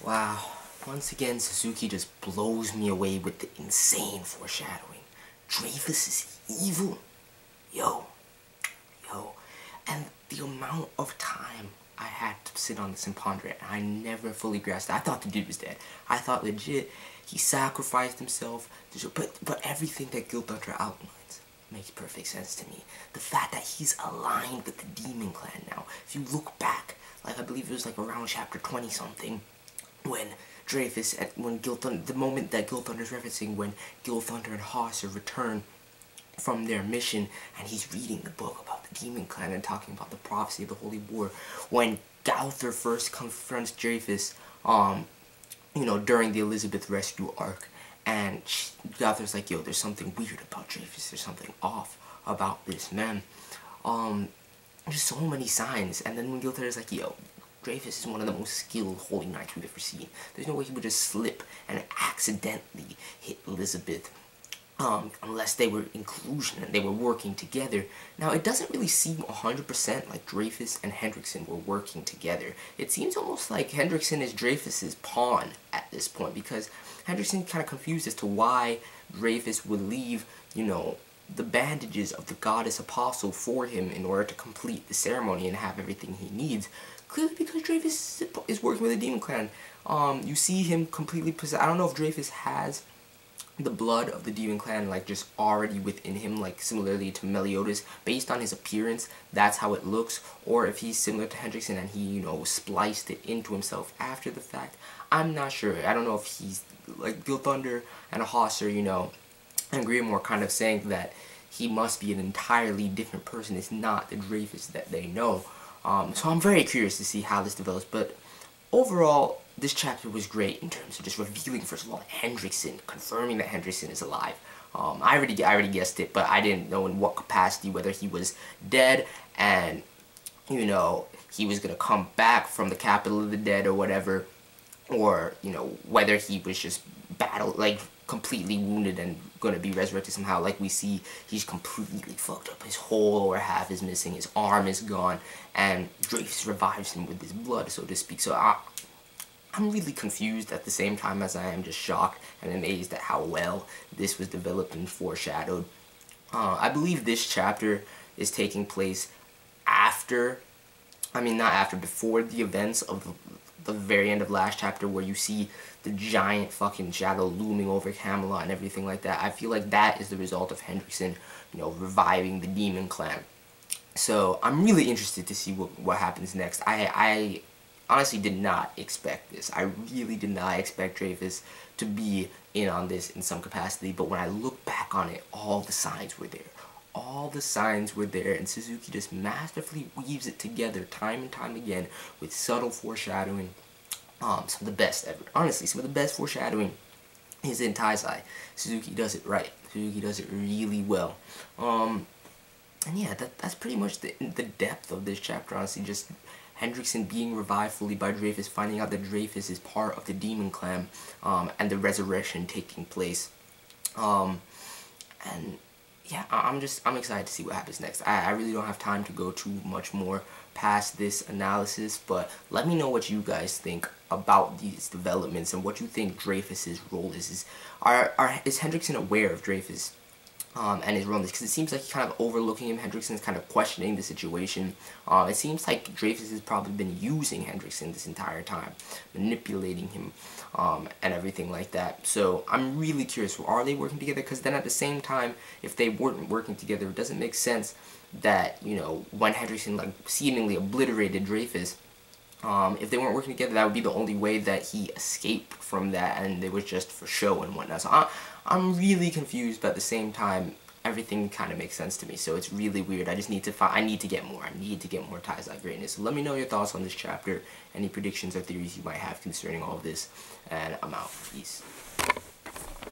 Wow, once again Suzuki just blows me away with the insane foreshadowing. Dreyfus is evil. Yo. And the amount of time I had to sit on this and ponder it, and I never fully grasped it. I thought the dude was dead. I thought legit he sacrificed himself, but everything that Guild Hunter outlines makes perfect sense to me. The fact that he's aligned with the Demon Clan now. If you look back, like I believe it was like around chapter 20 something, when Dreyfus, when Guild Thunder, the moment that Guild Thunder is referencing, when Guild Thunder and Haas return from their mission, and he's reading the book about the Demon Clan and talking about the prophecy of the Holy War. When Gauther first confronts Dreyfus, you know, during the Elizabeth rescue arc, and Gauther's like, yo, there's something weird about Dreyfus, there's something off about this man. There's so many signs, and then when Guild is like, yo, Dreyfus is one of the most skilled Holy Knights we've ever seen. There's no way he would just slip and accidentally hit Elizabeth. Unless they were inclusion and they were working together. Now, it doesn't really seem 100% like Dreyfus and Hendrickson were working together. It seems almost like Hendrickson is Dreyfus's pawn at this point, because Hendrickson kind of confused as to why Dreyfus would leave, you know, the bandages of the goddess apostle for him in order to complete the ceremony and have everything he needs. Clearly because Dreyfus is working with the Demon Clan. You see him completely possessed. I don't know if Dreyfus has the blood of the Demon Clan like just already within him, like similarly to Meliodas. Based on his appearance, that's how it looks, or if he's similar to Hendrickson and he, you know, spliced it into himself after the fact. I'm not sure. I don't know if he's like Guild Thunder and Hosser, you know, and Grimoire kind of saying that he must be an entirely different person. It's not the Dreyfus that they know. So I'm very curious to see how this develops, but overall, this chapter was great in terms of just revealing, first of all, Hendrickson, confirming that Hendrickson is alive. I already guessed it, but I didn't know in what capacity, whether he was dead and, you know, he was going to come back from the capital of the dead or whatever, or, you know, whether he was just completely wounded and going to be resurrected somehow. Like we see, he's completely fucked up. His whole lower half is missing, his arm is gone, and Dreyfus revives him with his blood, so to speak. So I'm really confused at the same time as I am just shocked and amazed at how well this was developed and foreshadowed. I believe this chapter is taking place after, before the events of the very end of last chapter, where you see the giant fucking shadow looming over Camelot and everything like that. I feel like that is the result of Hendrickson, you know, reviving the Demon Clan. So I'm really interested to see what happens next. I honestly did not expect this. I really did not expect Dreyfus to be in on this in some capacity, but when I look back on it, all the signs were there. All the signs were there, and Suzuki just masterfully weaves it together time and time again with subtle foreshadowing. Some of the best ever. Honestly, some of the best foreshadowing is in Taizai. Suzuki does it right. Suzuki does it really well. And yeah, that's pretty much the depth of this chapter, honestly. Just Hendrickson being revived fully by Dreyfus, finding out that Dreyfus is part of the Demon Clan, and the resurrection taking place. And yeah, I'm excited to see what happens next. I really don't have time to go too much more past this analysis, but let me know what you guys think about these developments and what you think Dreyfus's role is. Is Hendrickson aware of Dreyfus and his role in this? Because it seems like he's kind of overlooking him. Hendrickson's kind of questioning the situation. It seems like Dreyfus has probably been using Hendrickson this entire time, manipulating him, and everything like that. So I'm really curious, are they working together? Because then at the same time, if they weren't working together, it doesn't make sense that, you know, when Hendrickson like seemingly obliterated Dreyfus, if they weren't working together, that would be the only way that he escaped from that, and it was just for show and whatnot. So I'm really confused, but at the same time, everything kind of makes sense to me. So it's really weird. I just need to I need to get more. I need to get more Taizai greatness. So let me know your thoughts on this chapter, any predictions or theories you might have concerning all of this, and I'm out. Peace.